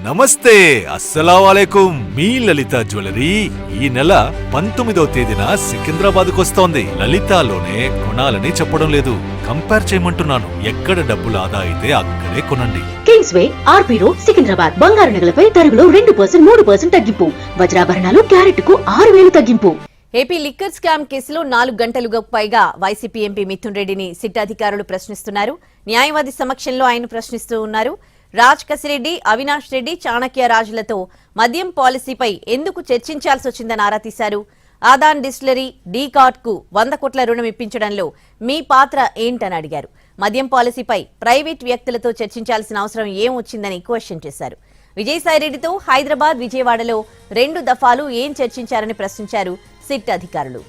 నమస్తే, అస్సలాముఅలైకుం. మీ లలిత జ్యువెలరీ ఈ నెల 19వ తేదీన సికింద్రాబాద్ కొస్తోంది. లలితాలోనే కొనాలని చెప్పడం లేదు, కంపేర్ చేయమంటున్నాను. ఎక్కడ డబ్బులు ఆదా అయితే అక్కడే కొనండి. కింగ్స్ వే, ఆర్పీ రోడ్, సికింద్రాబాద్. బంగారు నగలపై తరుగులో 2%, 3% తగ్గింపు. వజ్రాభరణాలు క్యారెట్కు 6,000 తగ్గింపు. ఏపీ లిక్కర్ స్కామ్ కేసులో 4 గంటలుగా పైగా వైసీపీ ఎంపీ మిథున్ రెడ్డిని సిట్ అధికారులు ప్రశ్నిస్తున్నారు. న్యాయవాది సమక్షంలో ఆయన ప్రశ్నిస్తూ ఉన్నారు. రాజ్ కసిరెడ్డి, అవినాష్ రెడ్డి, చాణక్య రాజులతో మద్యం పాలసీపై ఎందుకు చర్చించాల్సి వచ్చిందని ఆరా తీశారు. ఆదాన్ డిస్టిలరీ, డీ కార్డ్కు 100 కోట్ల రుణం ఇప్పించడంలో మీ పాత్ర ఏంటని అడిగారు. మద్యం పాలసీపై ప్రైవేట్ వ్యక్తులతో చర్చించాల్సిన అవసరం ఏం వచ్చిందని క్వశ్చన్ చేశారు. విజయసాయిరెడ్డితో హైదరాబాద్, విజయవాడలో 2 దఫాలు ఏం చర్చించారని ప్రశ్నించారు సిట్ అధికారులు.